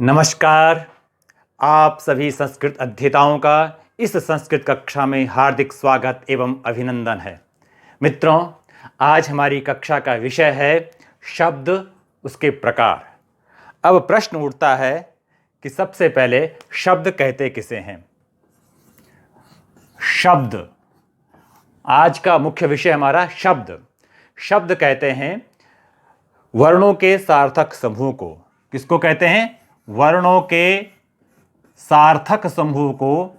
नमस्कार। आप सभी संस्कृत अध्येताओं का इस संस्कृत कक्षा में हार्दिक स्वागत एवं अभिनंदन है। मित्रों, आज हमारी कक्षा का विषय है शब्द, उसके प्रकार। अब प्रश्न उठता है कि सबसे पहले शब्द कहते किसे हैं। शब्द, आज का मुख्य विषय हमारा शब्द। शब्द कहते हैं वर्णों के सार्थक समूह को। किसको कहते हैं? वर्णों के सार्थक समूह को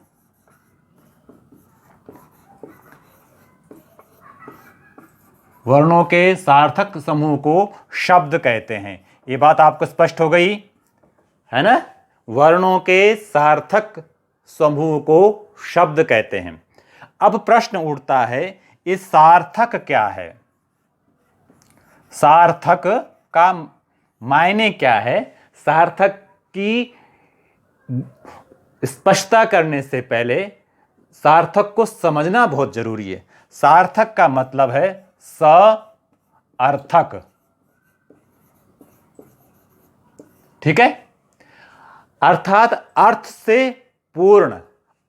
वर्णों के सार्थक समूह को शब्द कहते हैं। ये बात आपको स्पष्ट हो गई है ना? वर्णों के सार्थक समूह को शब्द कहते हैं। अब प्रश्न उठता है, इस सार्थक क्या है? सार्थक का मायने क्या है? सार्थक की स्पष्टता करने से पहले सार्थक को समझना बहुत जरूरी है। सार्थक का मतलब है सार्थक, ठीक है? अर्थात अर्थ से पूर्ण,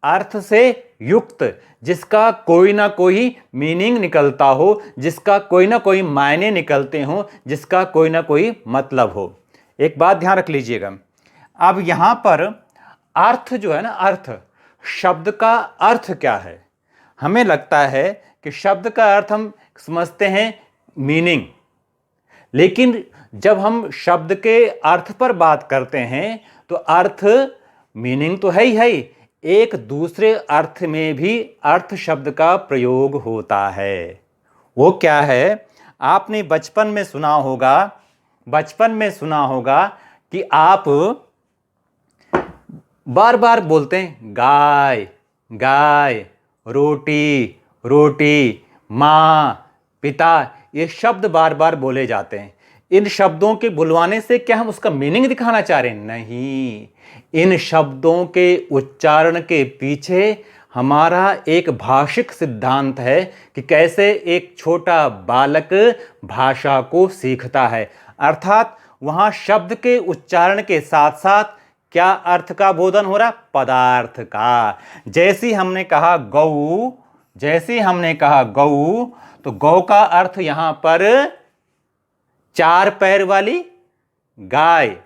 अर्थ से युक्त, जिसका कोई ना कोई मीनिंग निकलता हो, जिसका कोई ना कोई मायने निकलते हो, जिसका कोई ना कोई मतलब हो। एक बात ध्यान रख लीजिएगा। अब यहां पर अर्थ जो है ना, अर्थ, शब्द का अर्थ क्या है? हमें लगता है कि शब्द का अर्थ हम समझते हैं मीनिंग, लेकिन जब हम शब्द के अर्थ पर बात करते हैं तो अर्थ, मीनिंग तो है ही, एक दूसरे अर्थ में भी अर्थ शब्द का प्रयोग होता है। वो क्या है? आपने बचपन में सुना होगा कि आप बार बार बोलते हैं गाय गाय, रोटी रोटी, माँ पिता। ये शब्द बार बार बोले जाते हैं। इन शब्दों के बुलवाने से क्या हम उसका मीनिंग दिखाना चाह रहे हैं? नहीं, इन शब्दों के उच्चारण के पीछे हमारा एक भाषिक सिद्धांत है कि कैसे एक छोटा बालक भाषा को सीखता है। अर्थात वहां शब्द के उच्चारण के साथ साथ क्या अर्थ का बोधन हो रहा? पदार्थ का। जैसे हमने कहा गऊ, तो गौ का अर्थ यहां पर चार पैर वाली गाय,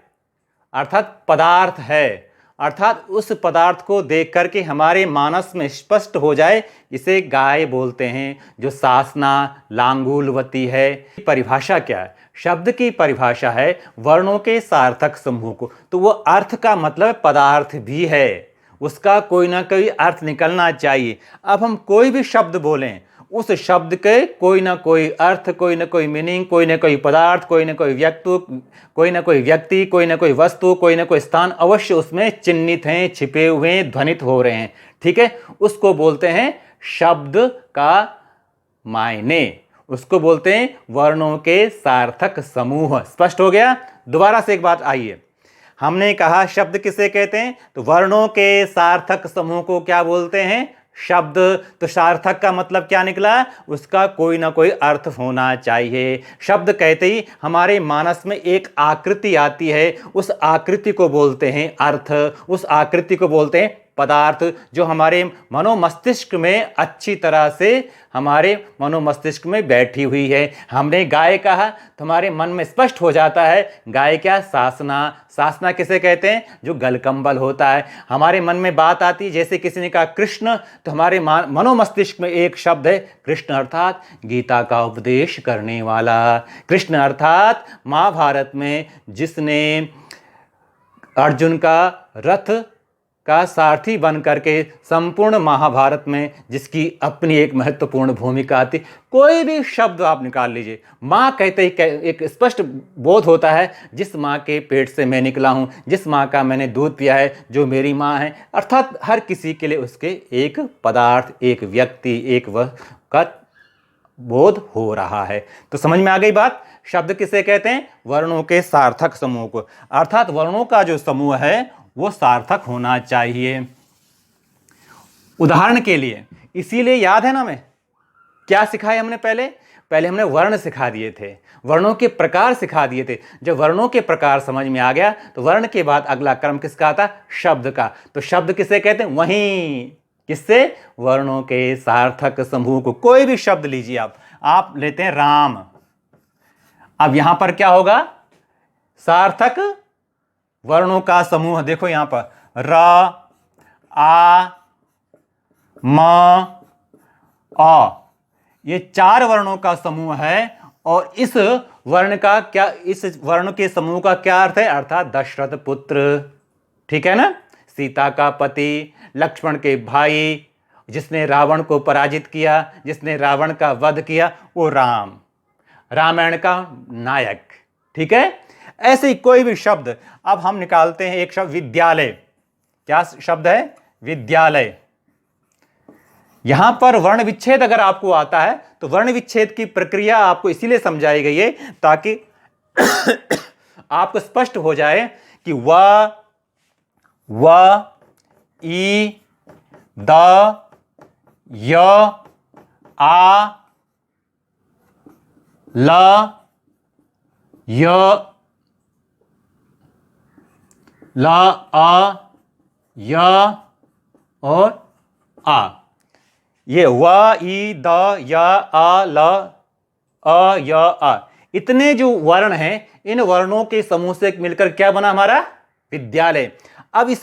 अर्थात पदार्थ है। अर्थात उस पदार्थ को देख करके हमारे मानस में स्पष्ट हो जाए, इसे गाय बोलते हैं, जो सासना लांगूलवती है। परिभाषा क्या है? शब्द की परिभाषा है वर्णों के सार्थक समूह को। तो वो अर्थ का मतलब पदार्थ भी है, उसका कोई ना कोई अर्थ निकलना चाहिए। अब हम कोई भी शब्द बोलें, उस शब्द के कोई ना कोई अर्थ, कोई ना कोई मीनिंग, कोई ना कोई पदार्थ, कोई ना कोई व्यक्ति, कोई ना कोई वस्तु, कोई ना कोई स्थान अवश्य उसमें चिन्हित हैं, छिपे हुए हैं, ध्वनित हो रहे हैं, ठीक है? उसको बोलते हैं शब्द का मायने, उसको बोलते हैं वर्णों के सार्थक समूह। स्पष्ट हो गया? दोबारा से एक बात, आइए। हमने कहा शब्द किसे कहते हैं? तो वर्णों के सार्थक समूह को क्या बोलते हैं? शब्द। तो सार्थक का मतलब क्या निकला? उसका कोई ना कोई अर्थ होना चाहिए। शब्द कहते ही हमारे मानस में एक आकृति आती है, उस आकृति को बोलते हैं अर्थ, उस आकृति को बोलते हैं पदार्थ, जो हमारे मनोमस्तिष्क में अच्छी तरह से हमारे मनोमस्तिष्क में बैठी हुई है। हमने गाय कहा तो हमारे मन में स्पष्ट हो जाता है गाय क्या? सासना। सासना किसे कहते हैं? जो गलकंबल होता है। हमारे मन में बात आती है, जैसे किसी ने कहा कृष्ण, तो हमारे मनोमस्तिष्क में एक शब्द है कृष्ण, अर्थात गीता का उपदेश करने वाला। कृष्ण अर्थात महाभारत में जिसने अर्जुन का रथ का सारथी बन करके संपूर्ण महाभारत में जिसकी अपनी एक महत्वपूर्ण भूमिका आती। कोई भी शब्द आप निकाल लीजिए, माँ कहते ही एक स्पष्ट बोध होता है, जिस माँ के पेट से मैं निकला हूँ, जिस माँ का मैंने दूध पिया है, जो मेरी माँ है। अर्थात हर किसी के लिए उसके एक पदार्थ, एक व्यक्ति, एक वह का बोध हो रहा है। तो समझ में आ गई बात? शब्द किसे कहते हैं? वर्णों के सार्थक समूह को। अर्थात वर्णों का जो समूह है वो सार्थक होना चाहिए। उदाहरण के लिए, इसीलिए याद है ना, मैं क्या सिखाया हमने? पहले हमने वर्ण सिखा दिए थे, वर्णों के प्रकार सिखा दिए थे। जब वर्णों के प्रकार समझ में आ गया तो वर्ण के बाद अगला क्रम किसका आता? शब्द का। तो शब्द किसे कहते हैं? वहीं किससे? वर्णों के सार्थक समूह को। कोई भी शब्द लीजिए आप लेते हैं राम, अब यहां पर क्या होगा? सार्थक वर्णों का समूह। देखो यहां पर र, आ, म, अ, ये 4 वर्णों का समूह है। और इस वर्ण का क्या, इस वर्ण के समूह का क्या अर्थ है? अर्थात दशरथ पुत्र, ठीक है ना, सीता का पति, लक्ष्मण के भाई, जिसने रावण को पराजित किया, जिसने रावण का वध किया, वो राम, रामायण का नायक, ठीक है। ऐसे ही कोई भी शब्द। अब हम निकालते हैं एक शब्द विद्यालय। क्या शब्द है? विद्यालय। यहां पर वर्ण विच्छेद अगर आपको आता है तो वर्ण विच्छेद की प्रक्रिया आपको इसीलिए समझाई गई है ताकि आपको स्पष्ट हो जाए कि व, ई, द, य, आ, ल, य, ल, अ, य और आ। ये व, ई, द, य, आ, ल, अ, य, आ, इतने जो वर्ण हैं, इन वर्णों के समूह से मिलकर क्या बना हमारा? विद्यालय। अब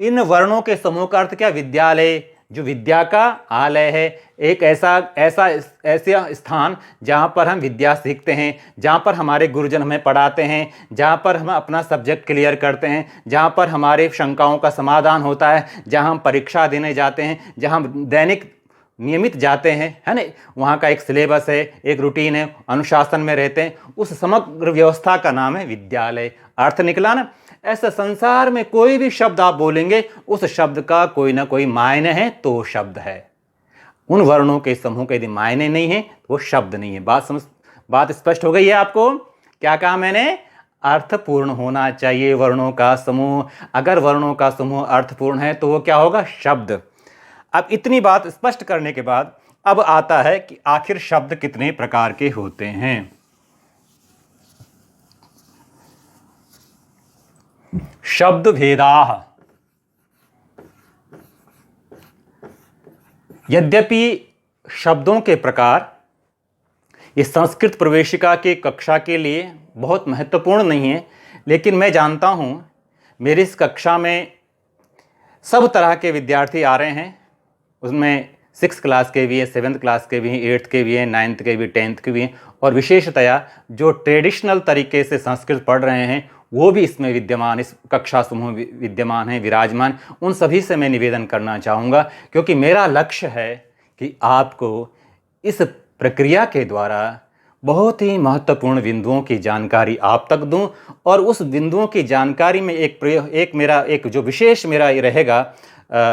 इन वर्णों के समूह का अर्थ क्या? विद्यालय, जो विद्या का आलय है, एक ऐसा स्थान जहां पर हम विद्या सीखते हैं, जहां पर हमारे गुरुजन हमें पढ़ाते हैं, जहां पर हम अपना सब्जेक्ट क्लियर करते हैं, जहां पर हमारे शंकाओं का समाधान होता है, जहां हम परीक्षा देने जाते हैं, जहां हम दैनिक नियमित जाते हैं, है ना, वहाँ का एक सिलेबस है, एक रूटीन है, अनुशासन में रहते हैं, उस समग्र व्यवस्था का नाम है विद्यालय। अर्थ निकला ना? ऐसा संसार में कोई भी शब्द आप बोलेंगे, उस शब्द का कोई ना कोई मायने है तो शब्द है। उन वर्णों के समूह के यदि मायने नहीं है तो वो शब्द नहीं है। बात स्पष्ट हो गई है आपको? क्या कहा मैंने? अर्थपूर्ण होना चाहिए वर्णों का समूह। अगर वर्णों का समूह अर्थपूर्ण है तो वो क्या होगा? शब्द। अब इतनी बात स्पष्ट करने के बाद अब आता है कि आखिर शब्द कितने प्रकार के होते हैं। शब्द भेदाः। यद्यपि शब्दों के प्रकार इस संस्कृत प्रवेशिका के कक्षा के लिए बहुत महत्वपूर्ण नहीं है, लेकिन मैं जानता हूं मेरी इस कक्षा में सब तरह के विद्यार्थी आ रहे हैं। उसमें 6th क्लास के भी हैं, 7th क्लास के भी हैं, 8th के भी हैं, 9th के भी, 10th के भी हैं, और विशेषतया जो ट्रेडिशनल तरीके से संस्कृत पढ़ रहे हैं वो भी इसमें विद्यमान, इस कक्षा समूह विद्यमान हैं, विराजमान। उन सभी से मैं निवेदन करना चाहूँगा, क्योंकि मेरा लक्ष्य है कि आपको इस प्रक्रिया के द्वारा बहुत ही महत्वपूर्ण बिंदुओं की जानकारी आप तक दूं, और उस बिंदुओं की जानकारी में एक जो विशेष मेरा ये रहेगा,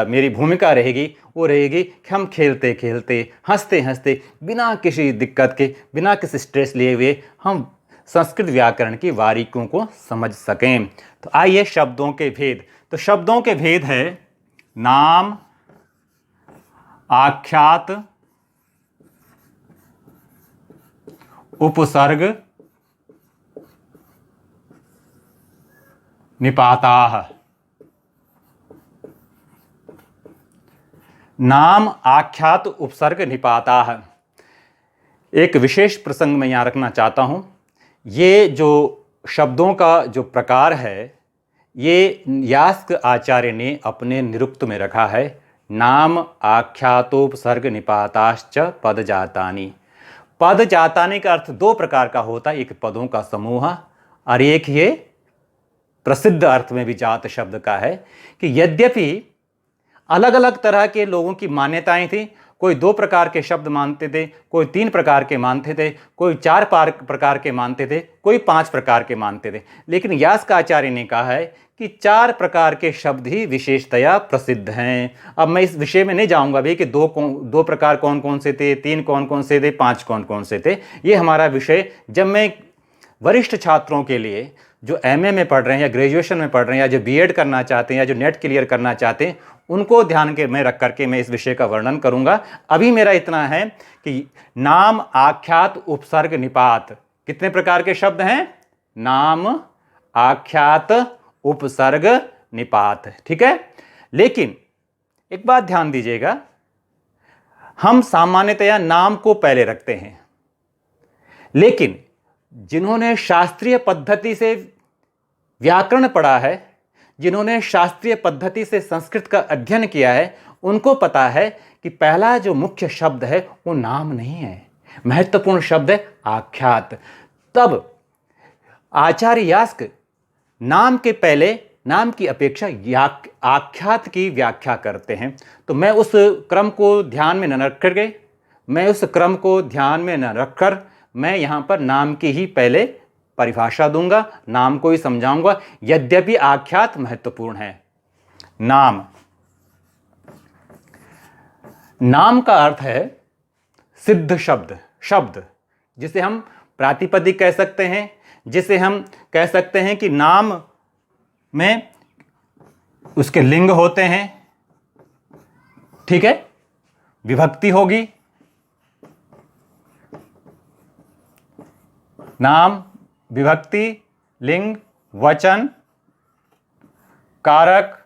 मेरी भूमिका रहेगी, वो रहेगी कि हम खेलते खेलते, हंसते हंसते, बिना किसी दिक्कत के, बिना किसी स्ट्रेस लिए हुए हम संस्कृत व्याकरण की बारीकियों को समझ सकें। तो आइए शब्दों के भेद। तो शब्दों के भेद है नाम, आख्यात, उपसर्ग, निपाताः। नाम, आख्यात, उपसर्ग, निपाताः। एक विशेष प्रसंग मैं यहाँ रखना चाहता हूँ। ये जो शब्दों का जो प्रकार है, ये यास्क आचार्य ने अपने निरुक्त में रखा है। नाम, आख्यातोपसर्ग, निपाताश्च पद जातानि। पद जातानि का अर्थ 2 प्रकार का होता है, एक पदों का समूह और एक ये प्रसिद्ध अर्थ में भी जात शब्द का है कि यद्यपि अलग अलग तरह के लोगों की मान्यताएं थी। कोई 2 प्रकार के शब्द मानते थे, कोई 3 प्रकार के मानते थे, कोई 4 प्रकार के मानते थे, कोई 5 प्रकार के मानते थे। लेकिन यास्काचार्य ने कहा है कि 4 प्रकार के शब्द ही विशेषतया प्रसिद्ध हैं। अब मैं इस विषय में नहीं जाऊंगा भी कि 2 प्रकार कौन कौन से थे, 3 कौन कौन से थे, 5 कौन कौन से थे। ये हमारा विषय जब मैं वरिष्ठ छात्रों के लिए जो एमए में पढ़ रहे हैं या ग्रेजुएशन में पढ़ रहे हैं या जो बीएड करना चाहते हैं या जो नेट क्लियर करना चाहते हैं, उनको ध्यान के में रख करके मैं इस विषय का वर्णन करूंगा। अभी मेरा इतना है कि नाम, आख्यात, उपसर्ग, निपात, कितने प्रकार के शब्द हैं? नाम, आख्यात, उपसर्ग, निपात। ठीक है, लेकिन एक बात ध्यान दीजिएगा, हम सामान्यतया नाम को पहले रखते हैं, लेकिन जिन्होंने शास्त्रीय पद्धति से व्याकरण पढ़ा है, जिन्होंने शास्त्रीय पद्धति से संस्कृत का अध्ययन किया है, उनको पता है कि पहला जो मुख्य शब्द है वो नाम नहीं है, महत्वपूर्ण शब्द है आख्यात। तब आचार्य यास्क नाम के पहले, नाम की अपेक्षा आख्यात की व्याख्या करते हैं। तो मैं उस क्रम को ध्यान में न रखकर मैं यहाँ पर नाम की ही पहले परिभाषा दूंगा, नाम को ही समझाऊंगा, यद्यपि आख्यात महत्वपूर्ण है। नाम का अर्थ है सिद्ध शब्द, जिसे हम प्रातिपदिक कह सकते हैं, जिसे हम कह सकते हैं कि नाम में उसके लिंग होते हैं। ठीक है, विभक्ति होगी, नाम, विभक्ति, लिंग, वचन, कारक।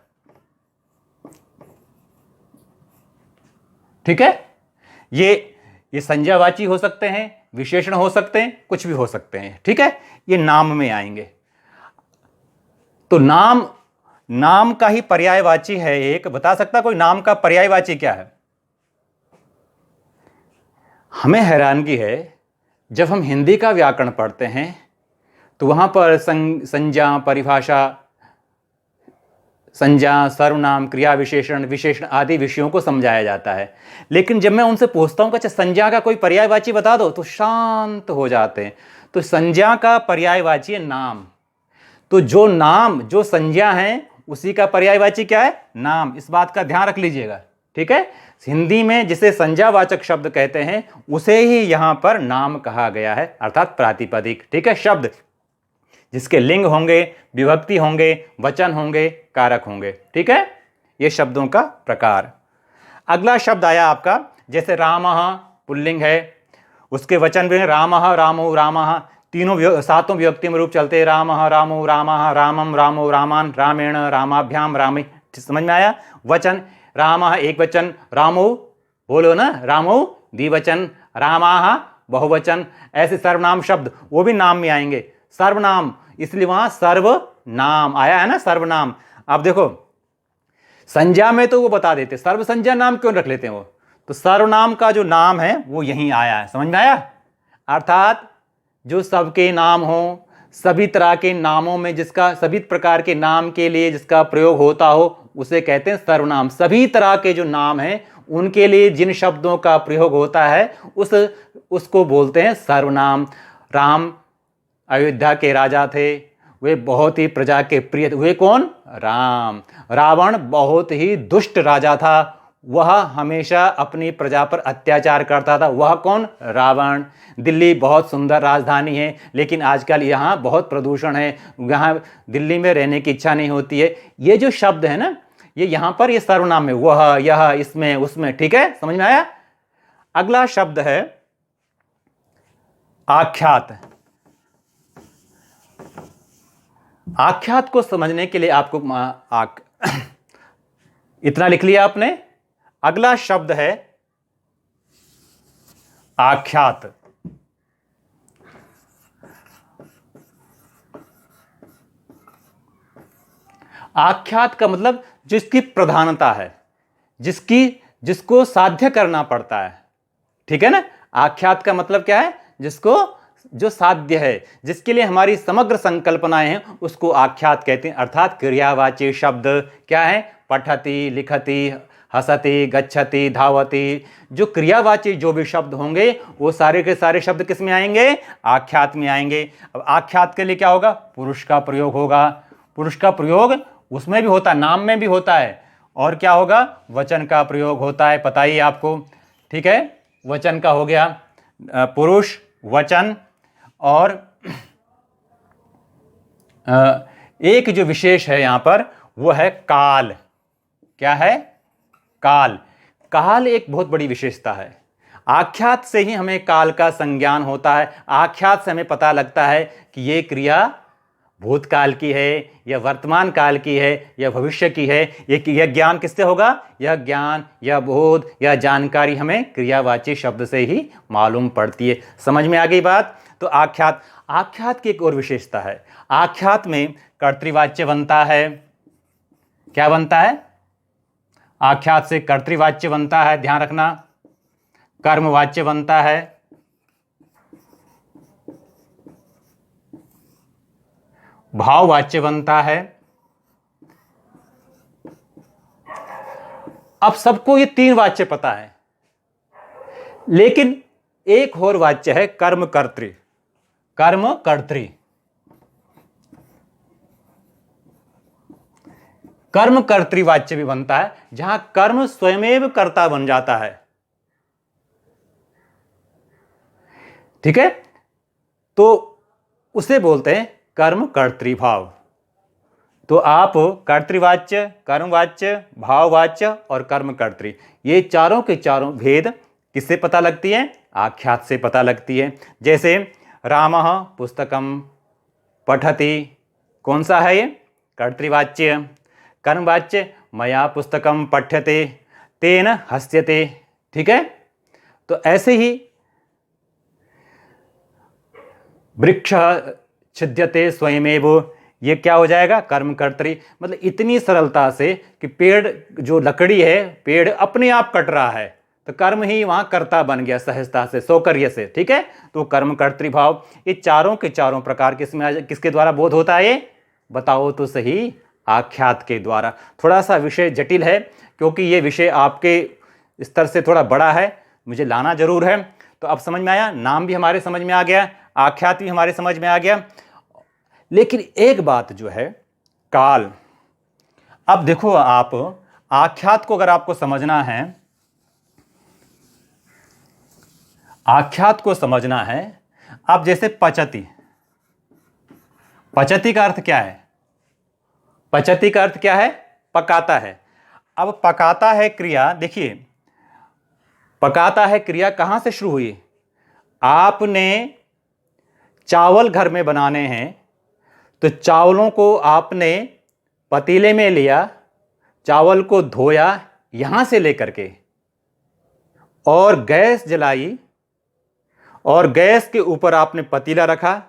ठीक है, ये संज्ञावाची हो सकते हैं, विशेषण हो सकते हैं, कुछ भी हो सकते हैं। ठीक है, ये नाम में आएंगे। तो नाम का ही पर्यायवाची है एक। बता सकता कोई नाम का पर्यायवाची क्या है? हमें हैरानगी है, जब हम हिंदी का व्याकरण पढ़ते हैं तो वहां पर संज्ञा, परिभाषा, संज्ञा, सर्वनाम, क्रिया विशेषण, विशेषण आदि विषयों को समझाया जाता है। लेकिन जब मैं उनसे पूछता हूं कि अच्छा संज्ञा का कोई पर्यायवाची बता दो, तो शांत हो जाते हैं। तो संज्ञा का पर्यायवाची है नाम। तो जो नाम, जो संज्ञा है, उसी का पर्यायवाची क्या है? नाम। इस बात का ध्यान रख लीजिएगा। ठीक है, हिंदी में जिसे संज्ञावाचक शब्द कहते हैं उसे ही यहां पर नाम कहा गया है, अर्थात प्रातिपदिक। ठीक है, शब्द जिसके लिंग होंगे, विभक्ति होंगे, वचन होंगे, कारक होंगे। ठीक है, ये शब्दों का प्रकार। अगला शब्द आया आपका, जैसे रामः पुल्लिंग है, उसके वचन भी रामः, रामो, रामः, तीनों सातों विभक्ति में रूप चलते हैं। रामः, रामो, रामः, रामम, रामो, रामान, रामेण, रामाभ्याम, रामे। समझ में आया? वचन रामः एक वचन, रामो बोलो ना, रामो द्विवचन, रामाः बहुवचन। ऐसे सर्वनाम शब्द वो भी नाम में आएंगे। सर्वनाम, इसलिए वहां सर्वनाम आया है ना, सर्वनाम। अब देखो संज्ञा में तो वो बता देते, सर्व संज्ञा नाम क्यों रख लेते हैं वो? तो सर्वनाम का जो नाम है वो यहीं आया है। समझ में आया? अर्थात जो सबके नाम हो, सभी तरह के नामों में जिसका, सभी प्रकार के नाम के लिए जिसका प्रयोग होता हो, उसे कहते हैं सर्वनाम। सभी तरह के जो नाम हैं उनके लिए जिन शब्दों का प्रयोग होता है उसको बोलते हैं सर्वनाम। राम अयोध्या के राजा थे, वे बहुत ही प्रजा के प्रिय थे। वे कौन? राम। रावण बहुत ही दुष्ट राजा था, वह हमेशा अपनी प्रजा पर अत्याचार करता था। वह कौन? रावण। दिल्ली बहुत सुंदर राजधानी है, लेकिन आजकल यहाँ बहुत प्रदूषण है, यहाँ दिल्ली में रहने की इच्छा नहीं होती है। ये जो शब्द है ना, ये यहाँ पर ये सर्वनाम में, वह, यह, इसमें, उसमें। ठीक है, समझ में आया? अगला शब्द है आख्यात। आख्यात को समझने के लिए आपको इतना लिख लिया आपने। अगला शब्द है आख्यात। आख्यात का मतलब जिसकी प्रधानता है, जिसको साध्य करना पड़ता है। ठीक है ना? आख्यात का मतलब क्या है? जो साध्य है, जिसके लिए हमारी समग्र संकल्पनाएं हैं, उसको आख्यात कहते हैं। अर्थात क्रियावाची शब्द क्या है? पठति, लिखति, हसति, गच्छति, धावति। जो क्रियावाची जो भी शब्द होंगे वो सारे के सारे शब्द किस में आएंगे? आख्यात में आएंगे। अब आख्यात के लिए क्या होगा? पुरुष का प्रयोग होगा। पुरुष का प्रयोग उसमें भी होता है, नाम में भी होता है। और क्या होगा? वचन का प्रयोग होता है, पता ही आपको। ठीक है, वचन का हो गया पुरुष, वचन, और एक जो विशेष है यहां पर वो है काल। क्या है? काल। काल एक बहुत बड़ी विशेषता है। आख्यात से ही हमें काल का संज्ञान होता है। आख्यात से हमें पता लगता है कि ये क्रिया भूतकाल की है या वर्तमान काल की है या भविष्य की है। यह ज्ञान किससे होगा? यह ज्ञान या बोध या जानकारी हमें क्रियावाची शब्द से ही मालूम पड़ती है। समझ में आ गई बात? तो आख्यात, आख्यात की एक और विशेषता है। आख्यात में कर्तृवाच्य बनता है। क्या बनता है? आख्यात से कर्तृवाच्य बनता है, ध्यान रखना। कर्मवाच्य बनता है, भाववाच्य बनता है। अब सबको ये तीन वाच्य पता है, लेकिन एक और वाच्य है कर्मकर्तृ। कर्मकर्तृ, कर्मकर्तृवाच्य भी बनता है, जहां कर्म स्वयमेव कर्ता बन जाता है। ठीक है? तो उसे बोलते हैं कर्मकर्तृभाव। तो आप कर्तृवाच्य, कर्मवाच्य, भाववाच्य और कर्मकर्तृ, ये चारों के चारों भेद किससे पता लगती है? आख्यात से पता लगती है। जैसे रामः पुस्तकम पठति, कौन सा है ये? कर्तृवाच्य। कर्मवाच्य मया पुस्तकम पठ्यते तेन हस्यते। ठीक है? तो ऐसे ही वृक्ष छिद्यते स्वयमेव, ये क्या हो जाएगा? कर्मकर्तृ। मतलब इतनी सरलता से कि पेड़, जो लकड़ी है, पेड़ अपने आप कट रहा है, तो कर्म ही वहां कर्ता बन गया सहजता से, सौकर्य से। ठीक है? तो कर्मकर्तृ भाव, ये चारों के चारों प्रकार किसके द्वारा बोध होता है? ये बताओ तो सही। आख्यात के द्वारा। थोड़ा सा विषय जटिल है, क्योंकि ये विषय आपके स्तर से थोड़ा बड़ा है, मुझे लाना जरूर है। तो अब समझ में आया, नाम भी हमारे समझ में आ गया, आख्यात भी हमारे समझ में आ गया। लेकिन एक बात जो है, काल। अब देखो, आप आख्यात को अगर आपको समझना है, आख्यात को समझना है, अब जैसे पचति, पचति का अर्थ क्या है? पचति का अर्थ क्या है? पकाता है। अब पकाता है क्रिया, देखिए, पकाता है क्रिया कहां से शुरू हुई? आपने चावल घर में बनाने हैं, तो चावलों को आपने पतीले में लिया, चावल को धोया यहां से लेकर के, और गैस जलाई, और गैस के ऊपर आपने पतीला रखा,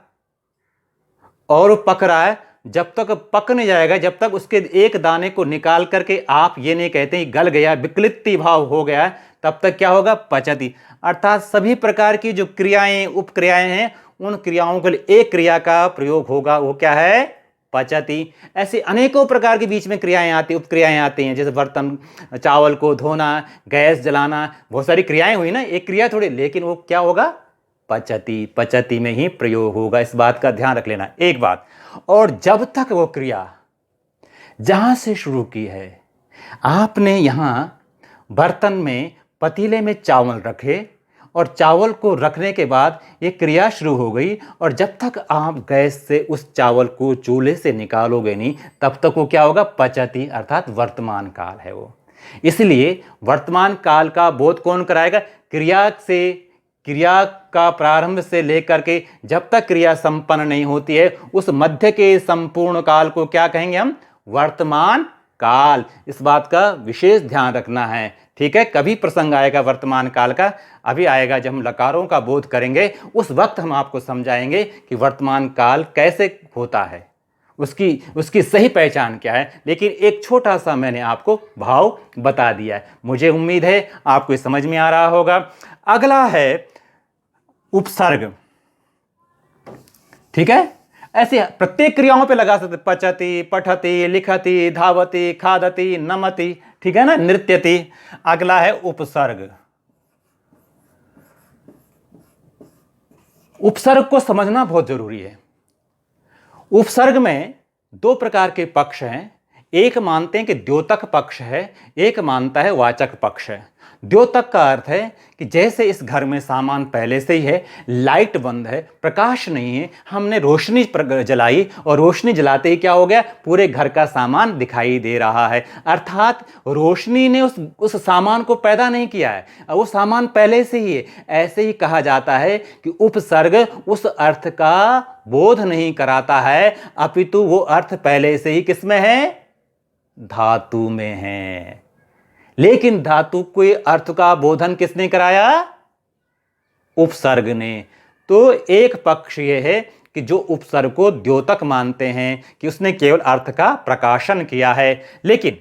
और वो पक रहा है। जब तक पक नहीं जाएगा, जब तक उसके एक दाने को निकाल करके आप ये नहीं कहते गल गया, विकलित भाव हो गया, तब तक क्या होगा? पचति। अर्थात सभी प्रकार की जो क्रियाएं, उपक्रियाएं हैं, उन क्रियाओं के लिए एक क्रिया का प्रयोग होगा, वो क्या है? पचति। ऐसे अनेकों प्रकार के बीच में क्रियाएं आती, उपक्रियाएं आती हैं, जैसे बर्तन, चावल को धोना, गैस जलाना, बहुत सारी क्रियाएं हुई ना, एक क्रिया थोड़ी, लेकिन वो क्या होगा? पचति। पचति में ही प्रयोग होगा, इस बात का ध्यान रख लेना। एक बात और, जब तक वो क्रिया जहां से शुरू की है, आपने यहां बर्तन में, पतीले में चावल रखे, और चावल को रखने के बाद ये क्रिया शुरू हो गई, और जब तक आप गैस से उस चावल को चूल्हे से निकालोगे नहीं, तब तक वो क्या होगा? पचति, अर्थात वर्तमान काल है वो। इसलिए वर्तमान काल का बोध कौन कराएगा? क्रिया से, क्रिया का प्रारंभ से लेकर के जब तक क्रिया संपन्न नहीं होती है, उस मध्य के संपूर्ण काल को क्या कहेंगे हम? वर्तमान काल। इस बात का विशेष ध्यान रखना है। ठीक है? कभी प्रसंग आएगा वर्तमान काल का, अभी आएगा जब हम लकारों का बोध करेंगे, उस वक्त हम आपको समझाएंगे कि वर्तमान काल कैसे होता है, उसकी सही पहचान क्या है। लेकिन एक छोटा सा मैंने आपको भाव बता दिया है, मुझे उम्मीद है आपको समझ में आ रहा होगा। अगला है उपसर्ग। ठीक है? ऐसे प्रत्येक क्रियाओं पे लगा सकते, पचति, पठति, लिखति, धावति, खादति, नमति। ठीक है ना? नृत्यति। अगला है उपसर्ग। उपसर्ग को समझना बहुत जरूरी है। उपसर्ग में दो प्रकार के पक्ष हैं। एक मानते हैं कि द्योतक पक्ष है, एक मानता है वाचक पक्ष है। द्योतक का अर्थ है कि जैसे इस घर में सामान पहले से ही है, लाइट बंद है, प्रकाश नहीं है, हमने रोशनी जलाई और रोशनी जलाते ही क्या हो गया, पूरे घर का सामान दिखाई दे रहा है। अर्थात रोशनी ने उस सामान को पैदा नहीं किया है, वो सामान पहले से ही है। ऐसे ही कहा जाता है कि उपसर्ग उस अर्थ का बोध नहीं कराता है, अपितु वो अर्थ पहले से ही किसमें है, धातु में है। लेकिन धातु के अर्थ का बोधन किसने कराया, उपसर्ग ने। तो एक पक्ष यह है कि जो उपसर्ग को द्योतक मानते हैं कि उसने केवल अर्थ का प्रकाशन किया है, लेकिन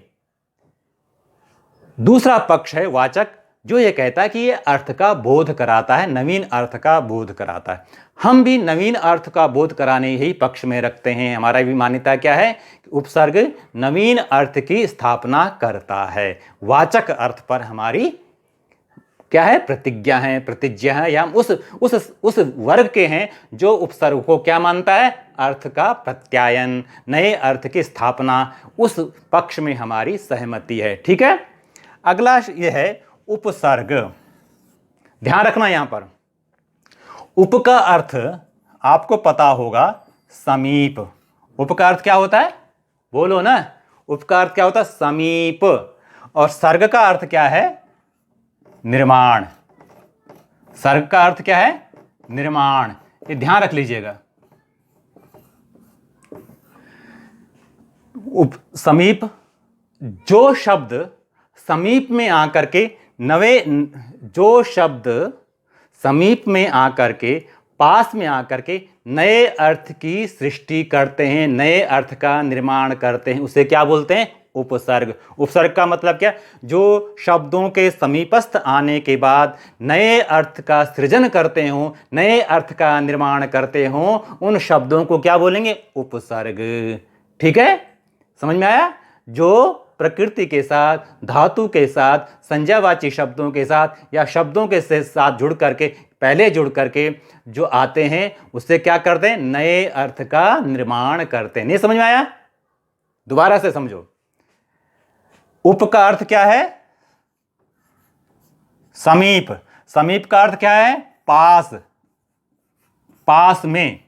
दूसरा पक्ष है वाचक, जो ये कहता है कि ये अर्थ का बोध कराता है, नवीन अर्थ का बोध कराता है। हम भी नवीन अर्थ का बोध कराने ही पक्ष में रखते हैं। हमारा भी मान्यता क्या है कि उपसर्ग नवीन अर्थ की स्थापना करता है। वाचक अर्थ पर हमारी क्या है, प्रतिज्ञा है, प्रतिज्ञा है, या हम उस वर्ग के हैं जो उपसर्ग को क्या मानता है, अर्थ का प्रत्यायन, नए अर्थ की स्थापना, उस पक्ष में हमारी सहमति है। ठीक है। अगला यह है उपसर्ग। ध्यान रखना यहां पर, उप का अर्थ आपको पता होगा, समीप। उप का अर्थ क्या होता है, बोलो ना, उप का अर्थ क्या होता है, समीप। और सर्ग का अर्थ क्या है, निर्माण। सर्ग का अर्थ क्या है, निर्माण। ये ध्यान रख लीजिएगा। समीप, जो शब्द समीप में आकर के जो शब्द समीप में आकर के, पास में आकर के नए अर्थ की सृष्टि करते हैं, नए अर्थ का निर्माण करते हैं, उसे क्या बोलते हैं, उपसर्ग। उपसर्ग का मतलब क्या, जो शब्दों के समीपस्थ आने के बाद नए अर्थ का सृजन करते हो, नए अर्थ का निर्माण करते हो, उन शब्दों को क्या बोलेंगे, उपसर्ग। ठीक है, समझ में आया। जो प्रकृति के साथ, धातु के साथ, संज्ञावाची शब्दों के साथ या शब्दों के साथ जुड़ करके, पहले जुड़ करके जो आते हैं, उससे क्या करते हैं, नए अर्थ का निर्माण करते हैं। नहीं समझ में आया, दोबारा से समझो। उप का अर्थ क्या है, समीप। समीप का अर्थ क्या है, पास, पास में।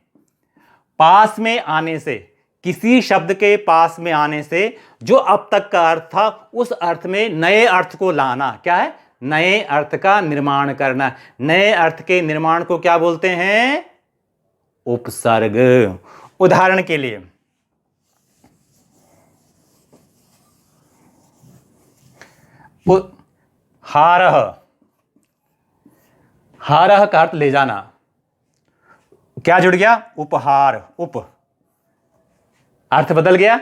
पास में आने से, किसी शब्द के पास में आने से जो अब तक का अर्थ था, उस अर्थ में नए अर्थ को लाना, क्या है, नए अर्थ का निर्माण करना। नए अर्थ के निर्माण को क्या बोलते हैं, उपसर्ग। उदाहरण के लिए, हारह। हारह का अर्थ ले जाना, क्या जुड़ गया, उपहार। उप अर्थ बदल गया।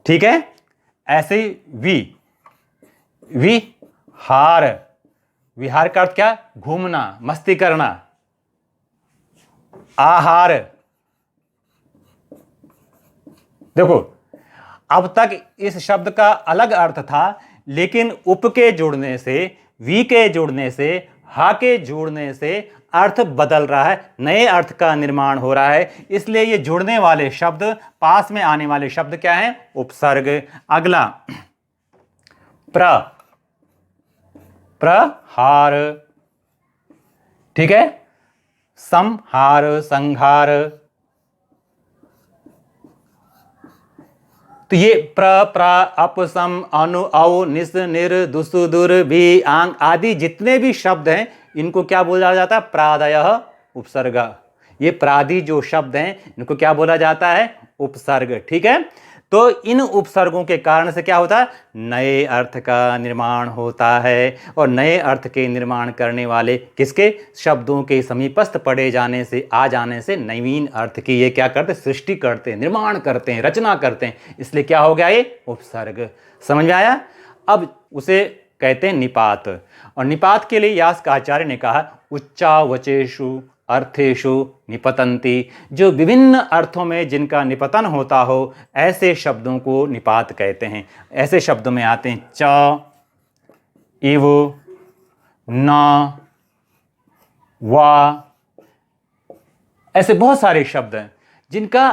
ठीक है। ऐसे ही विहार। विहार का अर्थ क्या, घूमना, मस्ती करना। आहार। देखो, अब तक इस शब्द का अलग अर्थ था, लेकिन उप के जुड़ने से, वी के जुड़ने से, हा के जुड़ने से अर्थ बदल रहा है, नए अर्थ का निर्माण हो रहा है। इसलिए ये जुड़ने वाले शब्द, पास में आने वाले शब्द क्या हैं, उपसर्ग। अगला प्रहार। ठीक है। संहार, संहार। तो ये प्र अप सम अनु औ निस निर दुस दुर भी आंग आदि जितने भी शब्द हैं, इनको क्या बोला जाता है, प्रादयः उपसर्ग। ये प्रादि जो शब्द हैं, इनको क्या बोला जाता है, उपसर्ग। ठीक है। तो इन उपसर्गों के कारण से क्या होता है, नए अर्थ का निर्माण होता है। और नए अर्थ के निर्माण करने वाले किसके, शब्दों के समीपस्थ पड़े जाने से, आ जाने से नवीन अर्थ की ये क्या करते, सृष्टि करते हैं, निर्माण करते हैं, रचना करते हैं। इसलिए क्या हो गया, ये उपसर्ग। समझ में आया। अब उसे कहते हैं निपात। और निपात के लिए यास्काचार्य ने कहा, उच्चावचेषु अर्थेषु निपतंती। जो विभिन्न अर्थों में जिनका निपतन होता हो, ऐसे शब्दों को निपात कहते हैं। ऐसे शब्दों में आते हैं च, इव, न, वा। ऐसे बहुत सारे शब्द हैं जिनका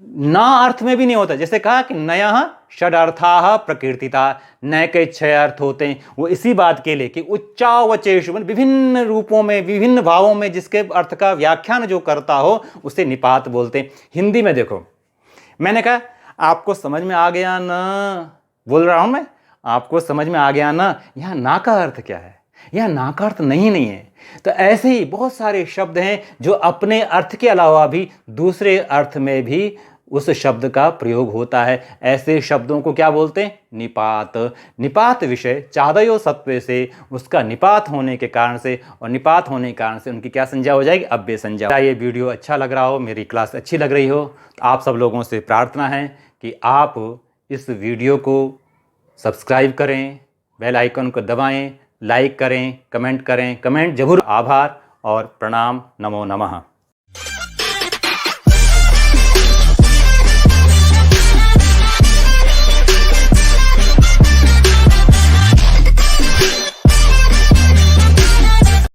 ना अर्थ में भी नहीं होता। जैसे कहा कि नयः षडर्थाः प्रकीर्तिता, नय के 6 अर्थ होते हैं। वो इसी बात के लिए कि उच्चावचेषु, विभिन्न रूपों में, विभिन्न भावों में जिसके अर्थ का व्याख्यान जो करता हो उसे निपात बोलते हैं। हिंदी में देखो, मैंने कहा आपको समझ में आ गया ना, बोल रहा हूं मैं, आपको समझ में आ गया ना, यहां ना का अर्थ क्या है, यह ना का अर्थ नहीं है। तो ऐसे ही बहुत सारे शब्द हैं जो अपने अर्थ के अलावा भी दूसरे अर्थ में भी उस शब्द का प्रयोग होता है। ऐसे शब्दों को क्या बोलते हैं? निपात। निपात विषय चादयो सत्वे से, उसका निपात होने के कारण से, और निपात होने के कारण से उनकी क्या संज्ञा हो जाएगी? अव्यय संज्ञा। ये वीडियो अच्छा लग रहा हो, मेरी क्लास अच्छी लग रही हो, तो आप सब लोगों से प्रार्थना है कि आप इस वीडियो को सब्सक्राइब करें, बेल आइकन को दबाएं, लाइक करें, कमेंट करें, कमेंट जरूर। आभार और प्रणाम, नमो नमः।